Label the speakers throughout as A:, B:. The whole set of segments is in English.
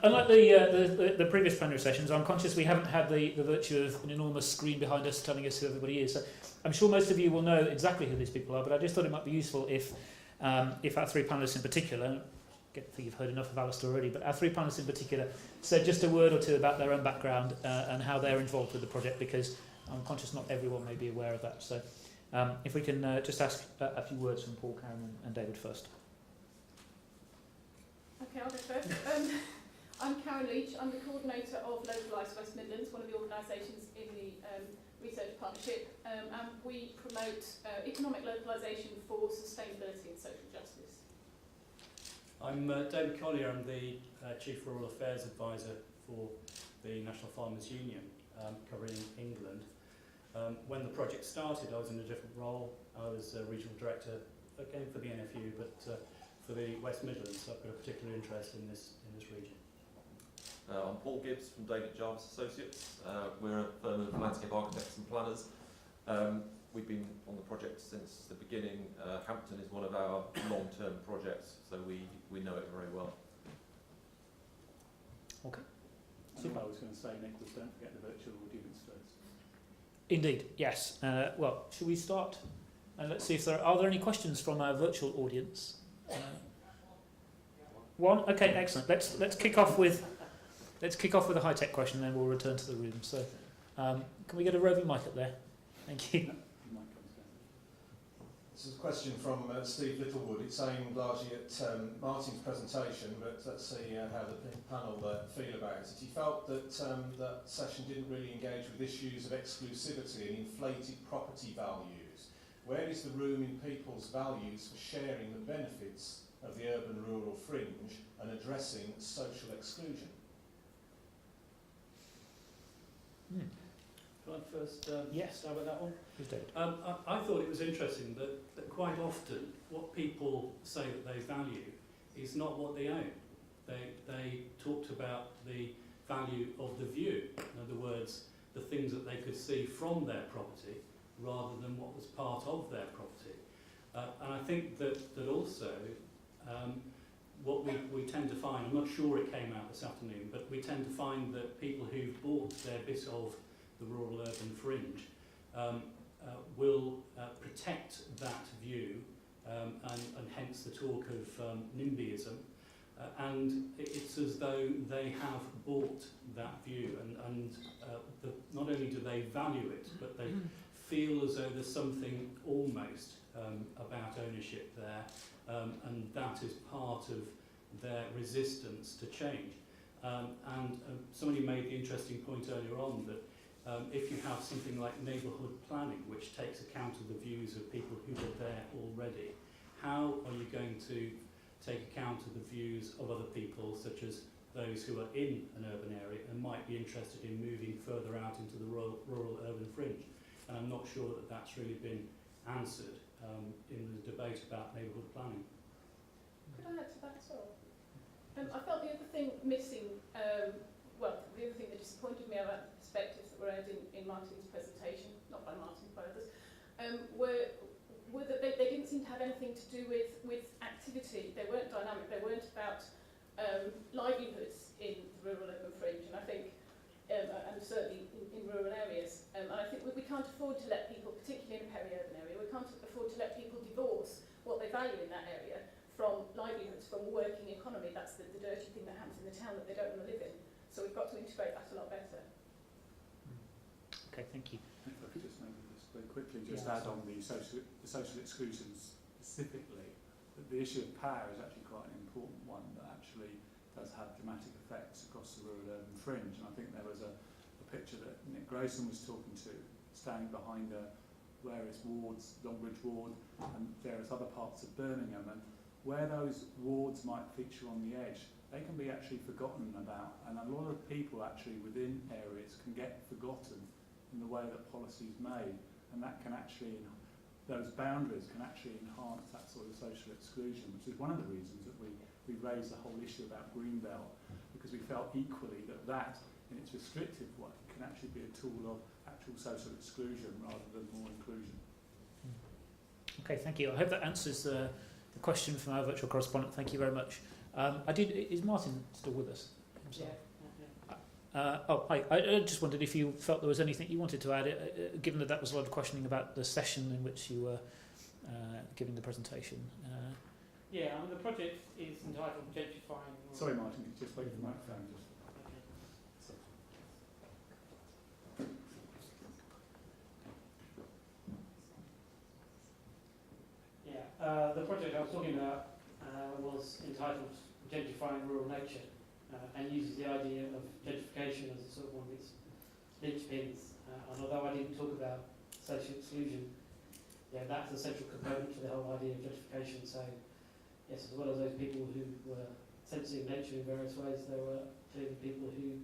A: Unlike the previous plenary sessions, I'm conscious we haven't had the virtue of an enormous screen behind us telling us who everybody is. So I'm sure most of you will know exactly who these people are, but I just thought it might be useful if our three panellists in particular, I think you've heard enough of Alistair already, but our three panellists in particular said just a word or two about their own background and how they're involved with the project, because I'm conscious not everyone may be aware of that. So if we can just ask a few words from Paul, Karen and David first.
B: Okay, I'll go first. I'm Karen Leach. I'm the coordinator of Localised West Midlands, one of the organisations in the research partnership, and we promote economic localisation for sustainability and social justice.
C: I'm David Collier. I'm the Chief Rural Affairs Advisor for the National Farmers Union, covering England. When the project started, I was in a different role. I was Regional Director, again for the NFU, but for the West Midlands, so I've got a particular interest in this region.
D: I'm Paul Gibbs from David Jarvis Associates. We're a firm of landscape architects and planners. We've been on the project since the beginning. Hampton is one of our long-term projects, so we know it very well.
A: Okay.
E: Super. I was going to say, Nicholas, don't forget the virtual audience first.
A: Indeed, yes. Well, should we start? And let's see if are there any questions from our virtual audience. One. Okay, excellent. Let's kick off with a high-tech question, then we'll return to the room. So, can we get a roving mic up there? Thank you.
F: This is a question from Steve Littlewood. It's aimed largely at Martin's presentation, but let's see how the panel feel about it. He felt that that session didn't really engage with issues of exclusivity and inflated property values. Where is the room in people's values for sharing the benefits of the urban-rural fringe and addressing social exclusion?
C: Can I first
A: Yes.
C: stab at that one?
A: Who's David?
C: I thought it was interesting that quite often what people say that they value is not what they own. They talked about the value of the view, in other words, the things that they could see from their property rather than what was part of their property. And I think that also what we tend to find, I'm not sure it came out this afternoon, but we tend to find that people who've bought their bit of the rural urban fringe will protect that view and hence the talk of NIMBYism. And it's as though they have bought that view and not only do they value it, but they feel as though there's something almost about ownership there, and that is part of their resistance to change. And somebody made the interesting point earlier on that if you have something like neighbourhood planning, which takes account of the views of people who are there already, how are you going to take account of the views of other people, such as those who are in an urban area and might be interested in moving further out into the rural urban fringe? And I'm not sure that that's really been answered in the debate about neighbourhood planning.
B: Could I add to that as well? I felt the other thing missing, the other thing that disappointed me about the perspectives that were aired in Martin's presentation, not by Martin, by others, were that they didn't seem to have anything to do with activity. They weren't dynamic. They weren't about livelihoods in the rural urban fringe. And I think, and certainly in rural areas, and I think we can't afford to let people, particularly in a peri-urban area, we can't afford to let people divorce what they value in that area from livelihoods, from working economy. That's the dirty thing that happens in the town that they don't want to live in. So we've got to integrate that a lot better.
A: Okay, thank you.
E: If I could just maybe just very quickly add on the social exclusion specifically, that the issue of power is actually quite an important one that actually does have dramatic effects across the rural urban fringe. And I think there was a picture that Nick Grayson was talking to, standing behind various wards, Longbridge Ward and various other parts of Birmingham, and where those wards might feature on the edge, they can be actually forgotten about, and a lot of people actually within areas can get forgotten in the way that policy is made, and that can actually, those boundaries can actually enhance that sort of social exclusion, which is one of the reasons that we raised the whole issue about Greenbelt, because we felt equally that in its restrictive way can actually be a tool of actual social exclusion rather than more inclusion.
A: Okay, thank you. I hope that answers the question from our virtual correspondent. Thank you very much. Is Martin still with us? sorry.
G: Yeah.
A: Hi. I just wondered if you felt there was anything you wanted to add, given that was a lot of questioning about the session in which you were giving the presentation.
G: Yeah, I mean, the project is entitled Gentrifying.
E: Sorry, Martin, could you just wait for the microphone?
G: The project I was talking about was entitled Gentrifying Rural Nature and uses the idea of gentrification as a sort of one of its linchpins. And although I didn't talk about social exclusion, yeah, that's a central component to the whole idea of gentrification. So, yes, as well as those people who were sensing nature in various ways, there were clearly people who,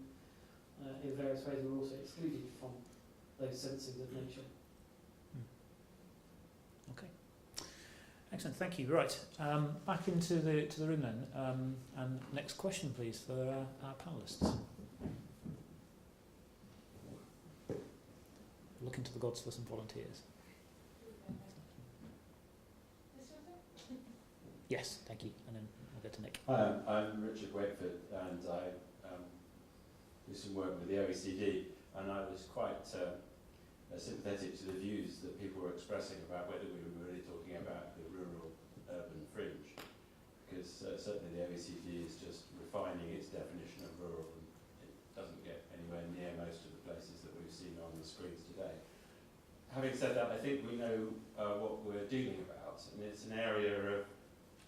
G: in various ways, were also excluded from those sensings of nature.
A: Okay. Excellent. Thank you. Right. Back into the room then. And next question, please, for our panellists. Looking to the gods for some volunteers. Yes, thank you. And then we'll go to Nick.
H: I'm Richard Wakeford, and I do some work with the OECD, and I was quite sympathetic to the views that people were expressing about whether we were really talking about the rural-urban fringe, because certainly the OECD is just refining its definition of rural, and it doesn't get anywhere near most of the places that we've seen on the screens today. Having said that, I think we know what we're dealing about, and it's an area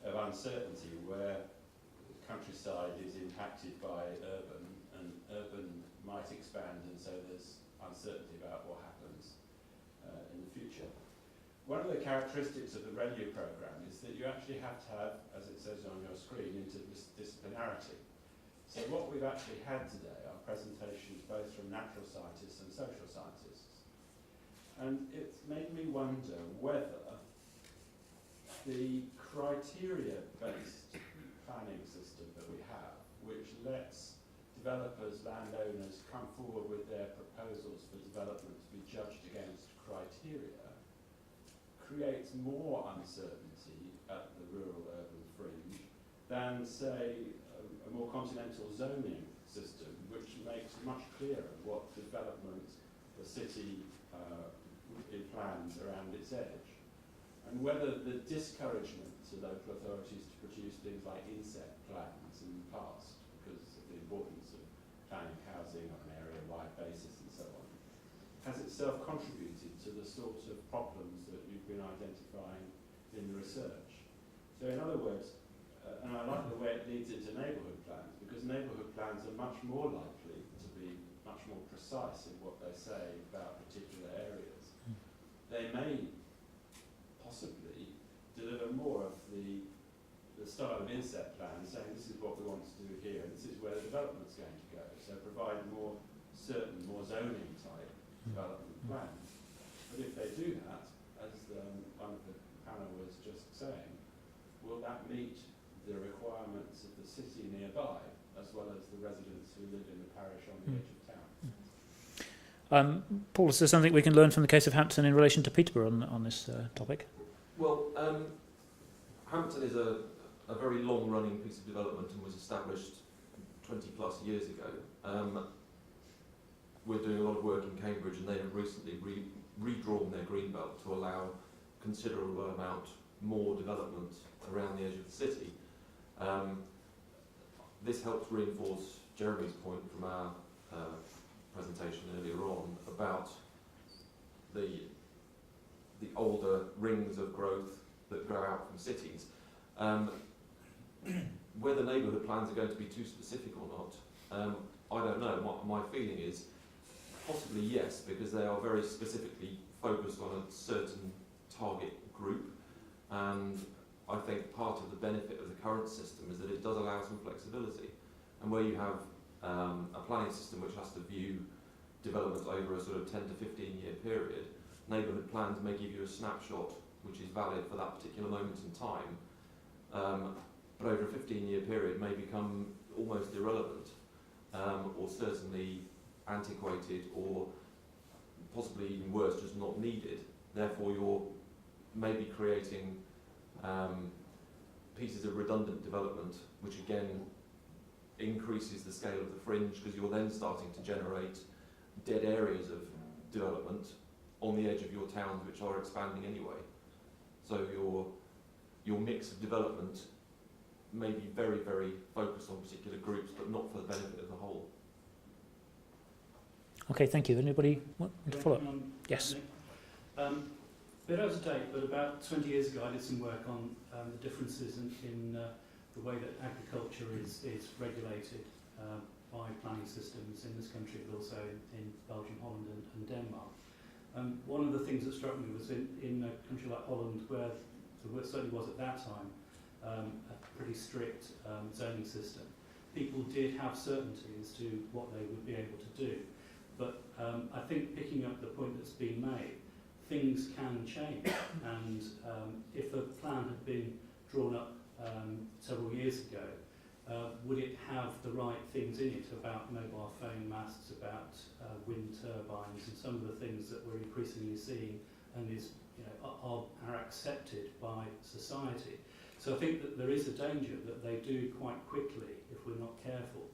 H: of uncertainty where the countryside is impacted by urban, and urban might expand, and so there's uncertainty about what happens in the future. One of the characteristics of the Relu programme is that you actually have to have, as it says on your screen, interdisciplinarity. So what we've actually had today are presentations both from natural scientists and social scientists. And it's made me wonder whether the criteria-based planning system that we have, which lets developers, landowners come forward with their proposals for development to be judged against criteria, creates more uncertainty at the rural-urban fringe than, say, a more continental zoning system, which makes much clearer what development the city plans around its edge. And whether the discouragement to local authorities to produce things like inset plans in the past, because of the importance of planning housing on an area-wide basis and so on, has itself contributed to the sorts of problems that you've been identifying in the research. So in other words, and I like the way it leads into neighbourhood plans, because neighbourhood plans are much more likely to be much more precise in what they say about particular areas. They may possibly deliver more of the style of inset plan, saying this is what we want to do here, and this is where the development's going to go. So provide more certain, more zoning type development plans. But if they do that, as one of the panel was just saying, will that meet the requirements of the city nearby, as well as the residents who live in the parish on the edge of town?
A: Paul, is there something we can learn from the case of Hampton in relation to Peterborough on this topic?
D: Well, Hampton is a very long-running piece of development and was established 20 plus years ago. We're doing a lot of work in Cambridge, and they have recently redrawn their green belt to allow considerable amount more development around the edge of the city. This helps reinforce Jeremy's point from our presentation earlier on about the older rings of growth that grow out from cities. Whether neighbourhood plans are going to be too specific or not, I don't know. My feeling is possibly yes, because they are very specifically focused on a certain target group, and I think part of the benefit of the current system is that it does allow some flexibility. And where you have a planning system which has to view development over a sort of 10 to 15 year period, neighbourhood plans may give you a snapshot which is valid for that particular moment in time, but over a 15-year period may become almost irrelevant, or certainly antiquated, or possibly even worse, just not needed. Therefore, you're maybe creating pieces of redundant development, which again increases the scale of the fringe, because you're then starting to generate dead areas of development on the edge of your towns which are expanding anyway. So your mix of development may be very, very focused on particular groups, but not for the benefit of the whole.
A: Okay, thank you. Anybody want to follow up? Yes.
C: Bit out of date, but about 20 years ago I did some work on the differences in the way that agriculture is regulated by planning systems in this country, but also in Belgium, Holland and Denmark. One of the things that struck me was in a country like Holland, where there certainly was at that time a pretty strict zoning system. People did have certainty as to what they would be able to do. But I think picking up the point that's been made, things can change, and if a plan had been drawn up several years ago, would it have the right things in it about mobile phone masts, about wind turbines, and some of the things that we're increasingly seeing and are accepted by society? So I think that there is a danger that they do quite quickly, if we're not careful,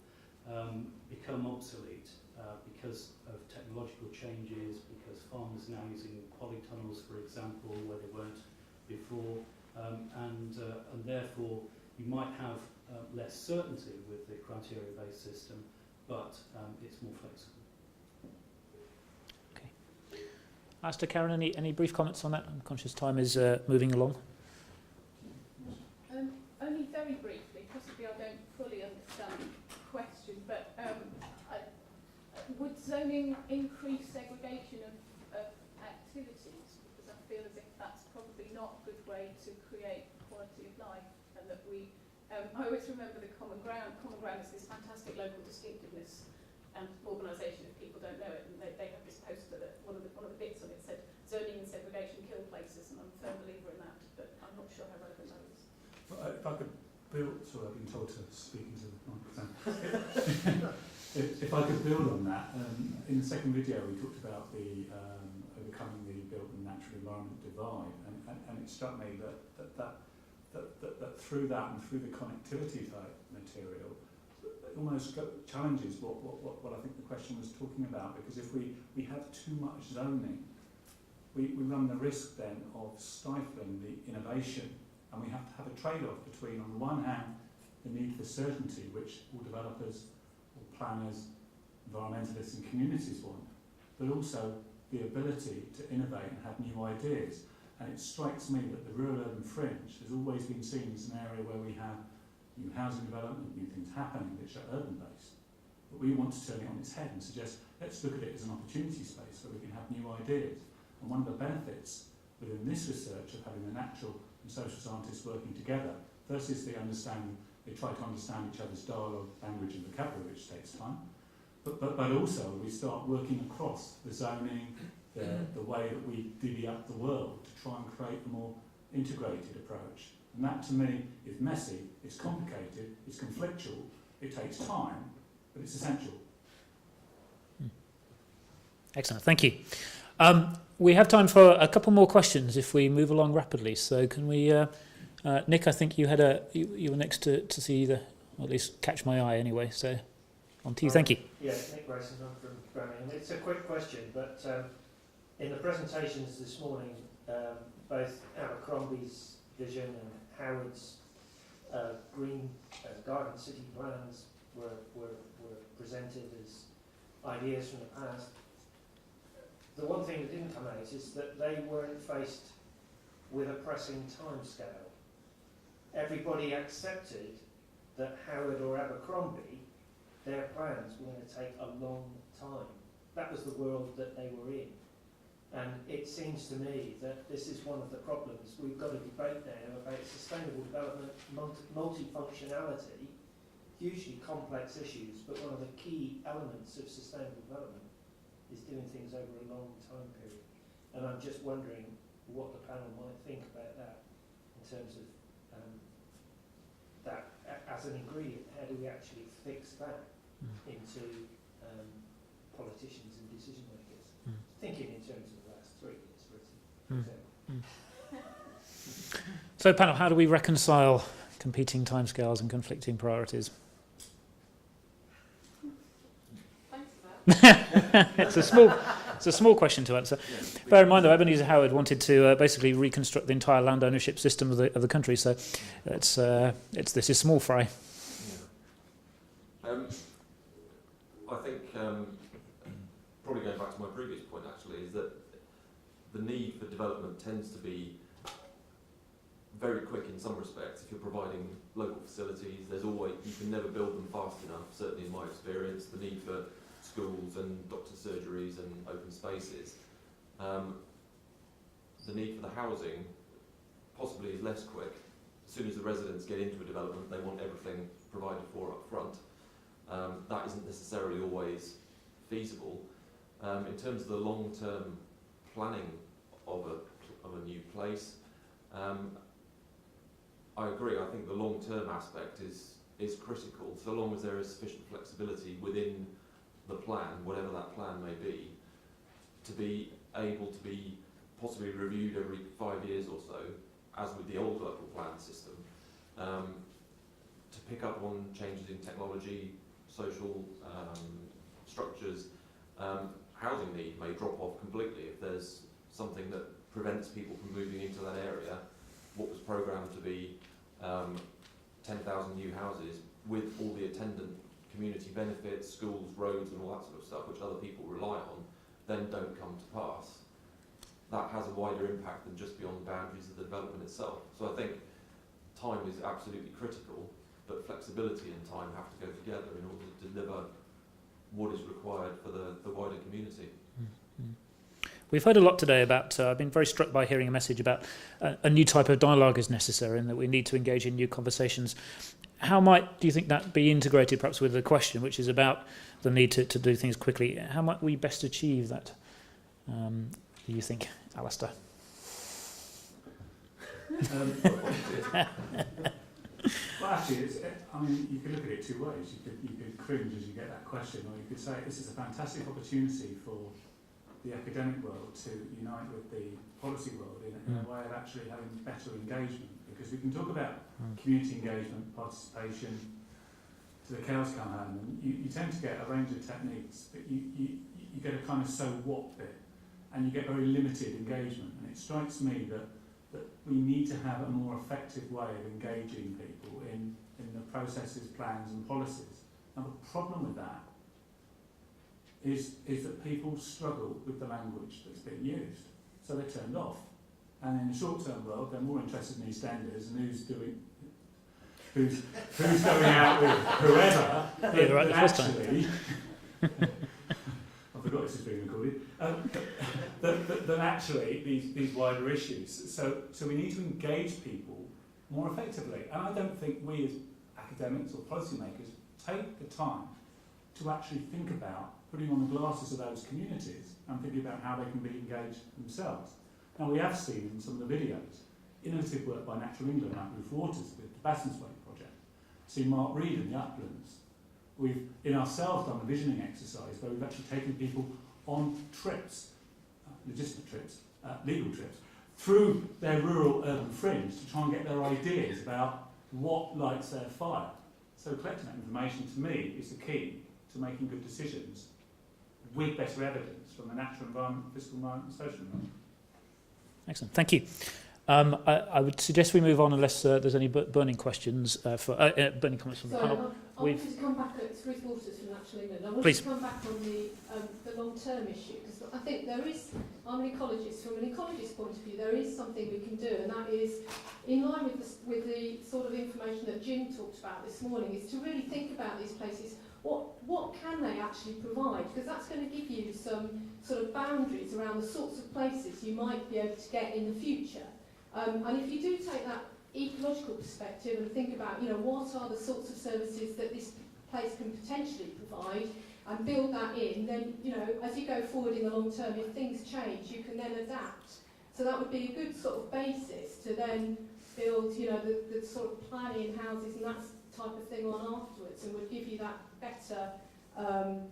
C: become obsolete. Because of technological changes, because farmers are now using polytunnels, for example, where they weren't before, and therefore you might have less certainty with the criteria-based system, but it's more flexible.
A: Okay. Alistair, Karen, any brief comments on that? I'm conscious time is moving along.
B: Only very briefly, possibly I don't fully understand the question, but would zoning increase segregation of activities? Because I feel as if that's probably not a good way to create quality of life, and that we, I always remember the common ground. Common ground is this fantastic local distinctiveness and organisation if people don't know it. And they have this poster that one of the bits on it said zoning and segregation kill places, and I'm a firm believer in that, but I'm not sure how relevant that is.
E: If I could build, sorry, I've been told to speak into the microphone. If I could build on that, in the second video we talked about the overcoming the built and natural environment divide, and it struck me that through that and through the connectivity type material, it almost challenges what I think the question was talking about, because if we have too much zoning, we run the risk then of stifling the innovation, and we have to have a trade-off between, on the one hand, the need for certainty, which all developers, planners, environmentalists and communities want, but also the ability to innovate and have new ideas. And it strikes me that the rural-urban fringe has always been seen as an area where we have new housing development, new things happening which are urban-based. But we want to turn it on its head and suggest, let's look at it as an opportunity space where we can have new ideas. And one of the benefits within this research of having the natural and social scientists working together, first is the understanding. They try to understand each other's dialogue, language and vocabulary, which takes time. But also we start working across the zoning, the way that we divvy up the world to try and create a more integrated approach. And that to me is messy, it's complicated, it's conflictual, it takes time, but it's essential.
A: Excellent, thank you. We have time for a couple more questions if we move along rapidly. So can we... Nick, I think you had you were next to see or at least catch my eye anyway. So, on to you. Thank you.
I: Yes, Nick Grayson, I'm from Birmingham. It's a quick question, but in the presentations this morning, both Abercrombie's vision and Howard's green garden city plans were presented as ideas from the past. The one thing that didn't come out is that they weren't faced with a pressing timescale. Everybody accepted that Howard or Abercrombie, their plans were going to take a long time. That was the world that they were in. And it seems to me that this is one of the problems. We've got a debate now about sustainable development, multifunctionality, hugely complex issues, but one of the key elements of sustainable development is doing things over a long time period. And I'm just wondering what the panel might think about that in terms of that as an ingredient. How do we actually fix that into politicians and decision makers? Thinking in terms of the last 3 years, for example.
A: So, panel, how do we reconcile competing timescales and conflicting priorities? It's a small question to answer. Bear in mind, though, Ebenezer Howard wanted to basically reconstruct the entire land ownership system of the country. So this is small fry.
D: I think probably going back to my previous point actually is that the need for development tends to be very quick in some respects. If you're providing local facilities, you can never build them fast enough. Certainly in my experience, the need for schools and doctor surgeries and open spaces. The need for the housing possibly is less quick. As soon as the residents get into a development, they want everything provided for up front. That isn't necessarily always feasible. In terms of the long-term planning of a new place, I agree. I think the long-term aspect is critical, so long as there is sufficient flexibility within the plan, whatever that plan may be, to be able to be possibly reviewed every 5 years or so, as with the old local plan system, to pick up on changes in technology, social structures. Housing need may drop off completely if there's something that prevents people from moving into that area. What was programmed to be 10,000 new houses with all the attendant community benefits, schools, roads and all that sort of stuff, which other people rely on, then don't come to pass. That has a wider impact than just beyond the boundaries of the development itself. So I think time is absolutely critical, but flexibility and time have to go together in order to deliver what is required for the wider community.
A: We've heard a lot today about, I've been very struck by hearing a message about a new type of dialogue is necessary and that we need to engage in new conversations. How do you think that be integrated perhaps with the question, which is about the need to do things quickly? How might we best achieve that, do you think, Alistair?
E: Well, actually, you could look at it two ways. You could cringe as you get that question, or you could say this is a fantastic opportunity for the academic world to unite with the policy world in a way of actually having better engagement. Because we can talk about community engagement, participation, to the cows come home, and you tend to get a range of techniques, but you get a kind of so what bit, and you get very limited engagement. And it strikes me that we need to have a more effective way of engaging people in the processes, plans and policies. Now the problem with that is that people struggle with the language that's being used, so they're turned off. And in the short-term world, they're more interested in EastEnders and who's going out with whoever. Than actually, I forgot this is being recorded. Than actually these wider issues. So we need to engage people more effectively. And I don't think we as academics or policymakers take the time to actually think about putting on the glasses of those communities and thinking about how they can be engaged themselves. Now we have seen in some of the videos innovative work by Natural England like Roof Waters with the Bassenswain project. Seen Mark Reed in the Uplands. We've in ourselves done a visioning exercise where we've actually taken people on trips, logistic trips, legal trips, through their rural urban fringe to try and get their ideas about what lights their fire. So collecting that information to me is the key to making good decisions with better evidence from the natural environment, physical environment and social environment.
A: Excellent, thank you. I would suggest we move on unless there's any burning questions, burning comments from the panel.
B: I wanted to come back at Ruth Waters from Natural England. I wanted
A: Please.
B: to come back on the long-term issue, because I think there is, I'm an ecologist, from an ecologist point of view, there is something we can do, and that is, in line with the sort of information that Jim talked about this morning, is to really think about these places. What can they actually provide? Because that's going to give you some sort of boundaries around the sorts of places you might be able to get in the future. And if you do take that ecological perspective and think about, what are the sorts of services that this place can potentially provide and build that in, then, as you go forward in the long term, if things change, you can then adapt. So that would be a good sort of basis to then build, the sort of planning houses and that type of thing on afterwards, and would give you that better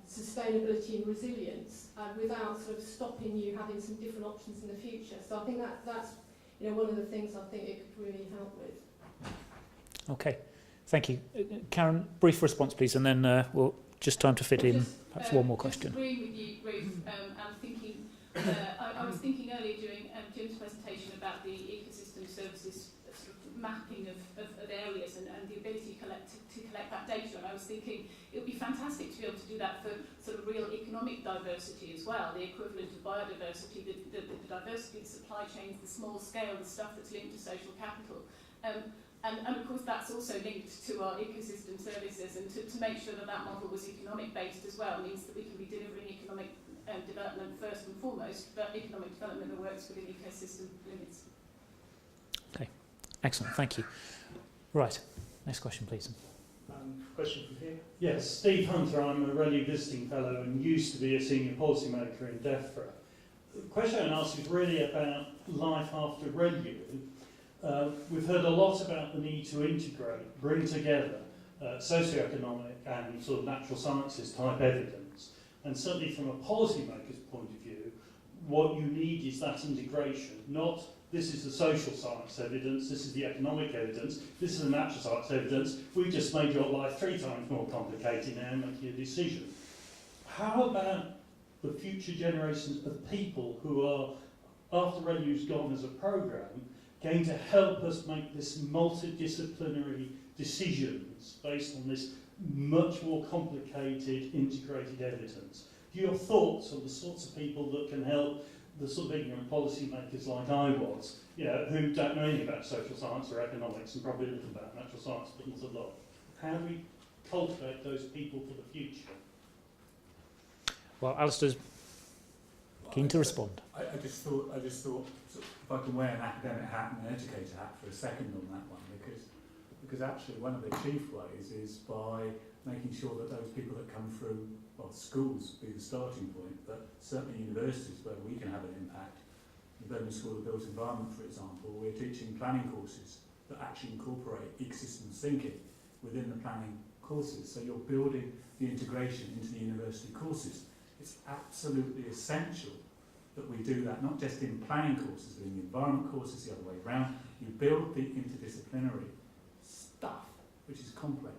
B: sustainability and resilience without sort of stopping you having some different options in the future. So I think that's one of the things I think it could really help with.
A: Okay, thank you. Karen, brief response please, and then we'll just time to fit in perhaps one more question.
B: Just agreeing with you, Ruth, and thinking, I was thinking earlier during Jim's presentation about the ecosystem services sort of mapping of areas and the ability to collect that data, and I was thinking it would be fantastic to be able to do that for sort of real economic diversity as well, the equivalent of biodiversity, the diversity of the supply chains, the small scale, the stuff that's linked to social capital. And of course that's also linked to our ecosystem services, and to make sure that that model was economic based as well means that we can be delivering economic development first and foremost, but economic development that works within ecosystem limits.
A: Okay, excellent, thank you. Right, next question please.
J: Question from here. Yes, Steve Hunter, I'm a Relu visiting fellow and used to be a senior policymaker in DEFRA. The question I ask is really about life after Relu. We've heard a lot about the need to integrate, bring together socioeconomic and sort of natural sciences type evidence. And certainly from a policymaker's point of view, what you need is that integration, not this is the social science evidence, this is the economic evidence, this is the natural science evidence, we've just made your life 3 times more complicated now, making a decision. How about the future generations of people who are, after Relu's gone as a programme, going to help us make this multidisciplinary decisions based on this much more complicated integrated evidence? Your thoughts on the sorts of people that can help the sort of ignorant policymakers like I was, you know, who don't know anything about social science or economics and probably a little about natural science, but not a lot. How do we cultivate those people for the future?
A: Well, Alistair's keen to respond.
E: I just thought, sort of, if I can wear an academic hat and an educator hat for a second on that one, because actually one of the chief ways is by making sure that those people that come through, well, schools be the starting point, but certainly universities where we can have an impact. The Birmingham School of Built Environment, for example, we're teaching planning courses that actually incorporate ecosystems thinking within the planning courses. So you're building the integration into the university courses. It's absolutely essential that we do that, not just in planning courses, but in the environment courses, the other way around. You build the interdisciplinary stuff, which is complex,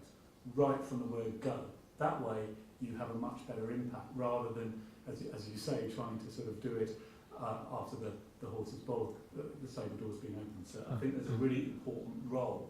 E: right from the word go. That way you have a much better impact, rather than, as you say, trying to sort of do it after the horse is bolted, the stable door's been opened. So I think there's a really important role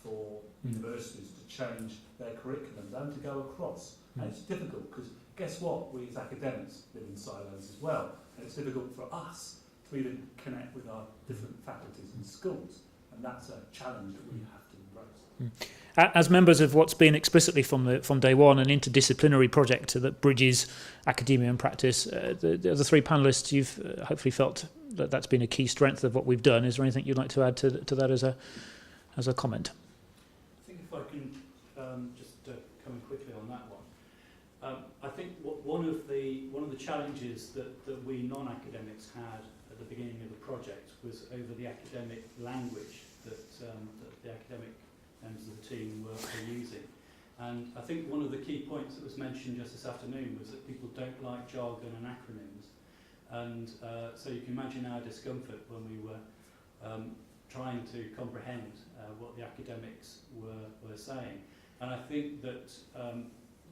E: for universities to change their curriculum and to go across. And it's difficult because guess what? We as academics live in silos as well. And it's difficult for us to even connect with our different faculties and schools. And that's a challenge that we have to embrace.
A: As members of what's been explicitly from day one an interdisciplinary project that bridges academia and practice, the other 3 panellists, you've hopefully felt that that's been a key strength of what we've done. Is there anything you'd like to add to that as a comment?
C: I think if I can just come in quickly on that one. I think one of the challenges that we non-academics had at the beginning of the project was over the academic language that the academic members of the team were using. And I think one of the key points that was mentioned just this afternoon was that people don't like jargon and acronyms. And so you can imagine our discomfort when we were trying to comprehend what the academics were saying. And I think that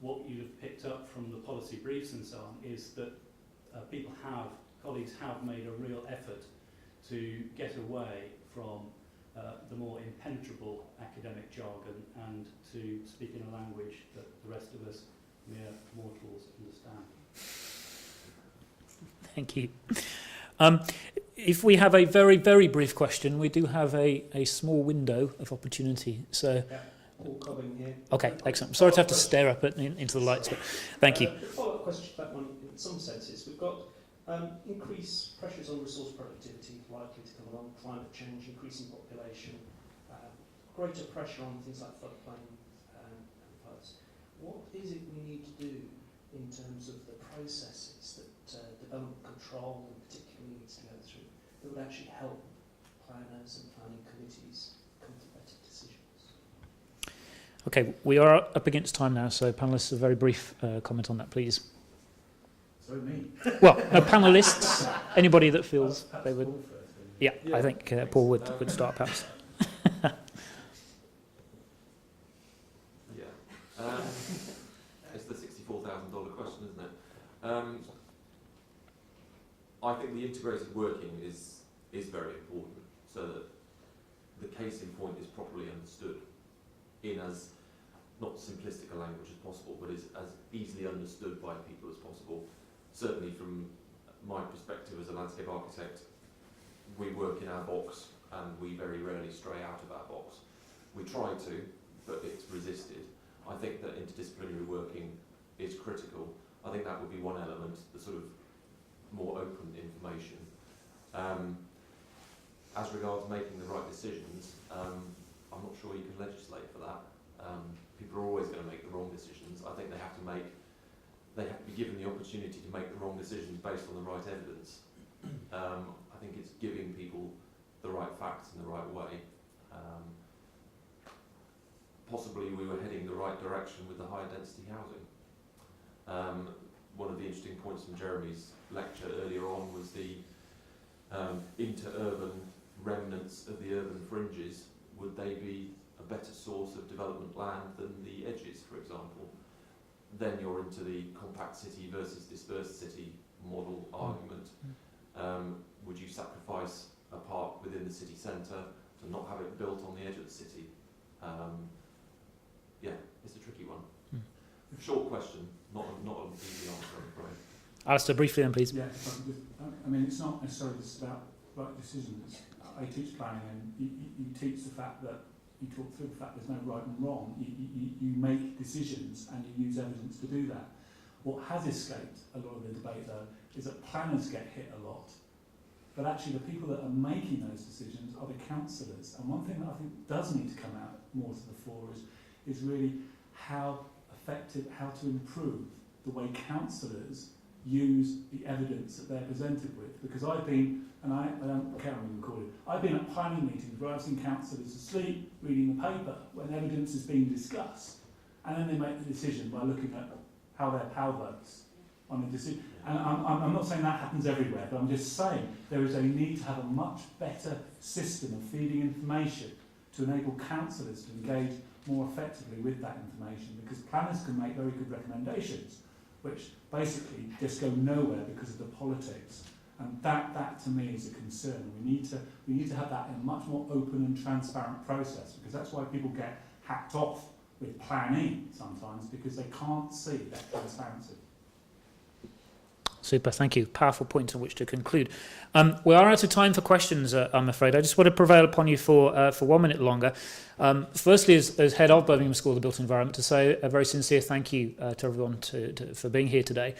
C: what you'd have picked up from the policy briefs and so on is that colleagues have made a real effort to get away from the more impenetrable academic jargon and to speak in a language that the rest of us mere mortals understand.
A: Thank you. If we have a very, very brief question, we do have a small window of opportunity. So,
I: Paul Cobbing here.
A: Okay, excellent. I'm sorry to have to stare up into the lights, but thank you.
I: The follow-up question to that one, in some senses, we've got increased pressures on resource productivity likely to come along, climate change, increasing population, greater pressure on things like floodplain and floods. What is it we need to do in terms of the processes that development control in particular needs to go through that would actually help planners and planning committees come to better decisions?
A: Okay, we are up against time now, so panellists, a very brief comment on that, please.
E: So me.
A: Well, no, panellists, anybody that feels
E: Perhaps
A: they would.
E: Paul first, then.
A: Yeah, I think Paul would start perhaps.
D: It's the 64 I think the integrated working is very important, so that the case in point is properly understood in as not simplistic a language as possible, but is as easily understood by people as possible. Certainly from my perspective as a landscape architect, we work in our box and we very rarely stray out of our box. We try to, but it's resisted. I think that interdisciplinary working is critical. I think that would be one element, the sort of more open information. As regards making the right decisions, I'm not sure you can legislate for that. People are always going to make the wrong decisions. I think they have to be given the opportunity to make the wrong decisions based on the right evidence. I think it's giving people the right facts in the right way. Possibly we were heading the right direction with the higher density housing. One of the interesting points from Jeremy's lecture earlier on was the interurban remnants of the urban fringes. Would they be a better source of development land than the edges, for example? Then you're into the compact city versus dispersed city model argument. Would you sacrifice a park within the city centre to not have it built on the edge of the city? Yeah, it's a tricky one. Short question, not an easy answer, I'm afraid.
A: Alistair, briefly then, please.
E: Yeah, I mean, it's not necessarily just about right decisions. I teach planning, and you teach the fact that you talk through the fact there's no right and wrong. You make decisions and you use evidence to do that. What has escaped a lot of the debate, though, is that planners get hit a lot. But actually the people that are making those decisions are the councillors. And one thing that I think does need to come out more to the fore is really how to improve the way councillors use the evidence that they're presented with. Because I've been, and I don't care when recorded, I've been at planning meetings where I've seen councillors asleep reading the paper when evidence is being discussed, and then they make the decision by looking at how their pal votes on a decision. And I'm not saying that happens everywhere, but I'm just saying there is a need to have a much better system of feeding information to enable councillors to engage more effectively with that information, because planners can make very good recommendations which basically just go nowhere because of the politics, and that to me is a concern. We need to have that in a much more open and transparent process, because that's why people get hacked off with planning sometimes, because they can't see that transparency.
A: Super, thank you. Powerful point on which to conclude. We are out of time for questions, I'm afraid. I just want to prevail upon you for 1 minute longer. Firstly, as head of Birmingham School of the Built Environment, to say a very sincere thank you to everyone for being here today.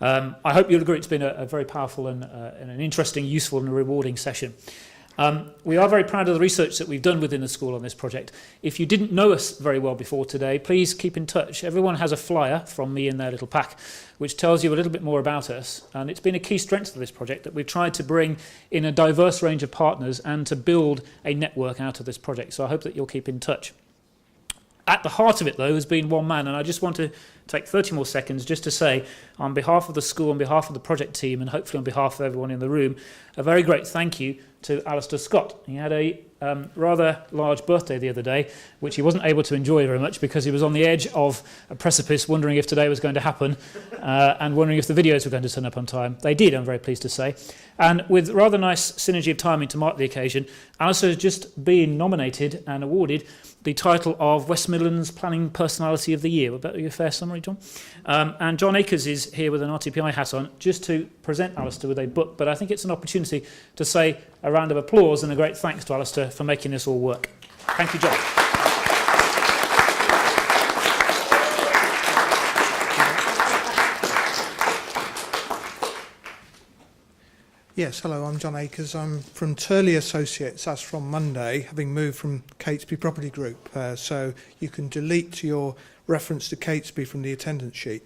A: I hope you'll agree it's been a very powerful and an interesting, useful and rewarding session. We are very proud of the research that we've done within the school on this project. If you didn't know us very well before today, please keep in touch. Everyone has a flyer from me in their little pack, which tells you a little bit more about us. And it's been a key strength of this project that we've tried to bring in a diverse range of partners and to build a network out of this project. So I hope that you'll keep in touch. At the heart of it, though, has been one man, and I just want to take 30 more seconds just to say, on behalf of the school, on behalf of the project team, and hopefully on behalf of everyone in the room, a very great thank you to Alistair Scott. He had a rather large birthday the other day, which he wasn't able to enjoy very much because he was on the edge of a precipice, wondering if today was going to happen, and wondering if the videos were going to turn up on time. They did, I'm very pleased to say. And with rather nice synergy of timing to mark the occasion, Alistair has just been nominated and awarded the title of West Midlands Planning Personality of the Year. Would that be a fair summary, John? And John Akers is here with an RTPI hat on just to present Alistair with a book, but I think it's an opportunity to say a round of applause and a great thanks to Alistair for making this all work. Thank you, John.
K: Yes, hello, I'm John Akers. I'm from Turley Associates as from Monday, having moved from Catesby Property Group. So you can delete your reference to Catesby from the attendance sheet.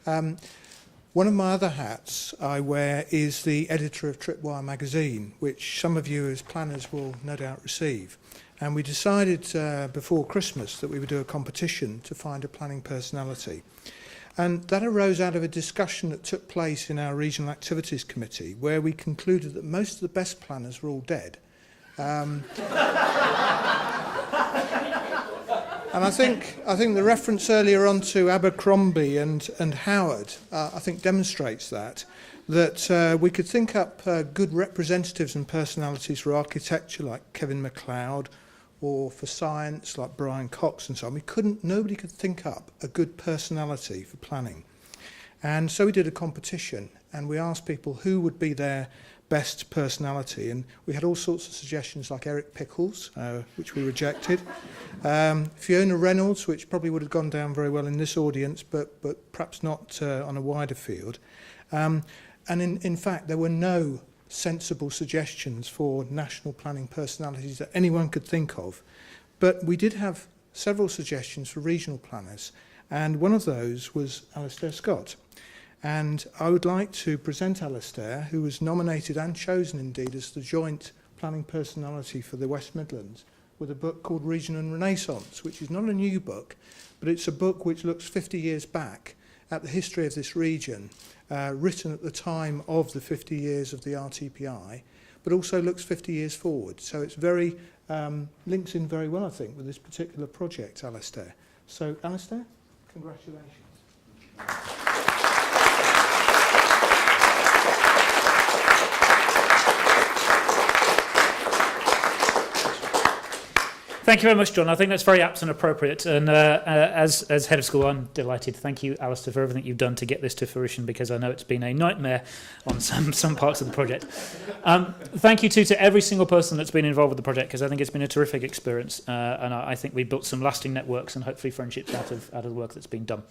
K: One of my other hats I wear is the editor of Tripwire magazine, which some of you as planners will no doubt receive. And we decided before Christmas that we would do a competition to find a planning personality. And that arose out of a discussion that took place in our Regional Activities Committee, where we concluded that most of the best planners were all dead. And I think the reference earlier on to Abercrombie and Howard, I think demonstrates that we could think up good representatives and personalities for architecture like Kevin MacLeod, or for science like Brian Cox and so on. Nobody could think up a good personality for planning. And so we did a competition and we asked people who would be their best personality, and we had all sorts of suggestions like Eric Pickles, which we rejected, Fiona Reynolds, which probably would have gone down very well in this audience, but perhaps not on a wider field. And in fact, there were no sensible suggestions for national planning personalities that anyone could think of. But we did have several suggestions for regional planners, and one of those was Alistair Scott. And I would like to present Alistair, who was nominated and chosen indeed as the joint planning personality for the West Midlands, with a book called Region and Renaissance, which is not a new book, but it's a book which looks 50 years back at the history of this region, written at the time of the 50 years of the RTPI, but also looks 50 years forward. So it's very, links in very well, I think, with this particular project, Alistair. So, Alistair, congratulations.
A: Thank you very much, John. I think that's very apt and appropriate. And as head of school, I'm delighted. Thank you, Alistair, for everything you've done to get this to fruition, because I know it's been a nightmare on some parts of the project. Thank you, too, to every single person that's been involved with the project, because I think it's been a terrific experience. And I think we've built some lasting networks and hopefully friendships out of the work that's been done.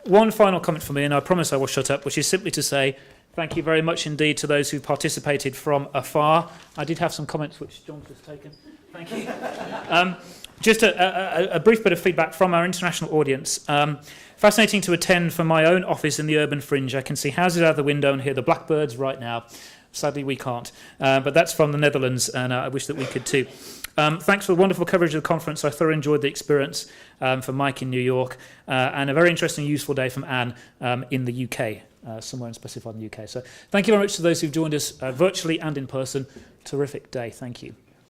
A: One final comment from me, and I promise I will shut up, which is simply to say thank you very much indeed to those who participated from afar. I did have some comments which John's just taken. Thank you. Just a brief bit of feedback from our international audience. Fascinating to attend from my own office in the urban fringe. I can see houses out the window and hear the blackbirds right now. Sadly, we can't. But that's from the Netherlands, and I wish that we could too. Thanks for the wonderful coverage of the conference. I thoroughly enjoyed the experience from Mike in New York, and a very interesting, useful day from Anne in the UK, somewhere unspecified in the UK. So thank you very much to those who've joined us virtually and in person. Terrific day. Thank you.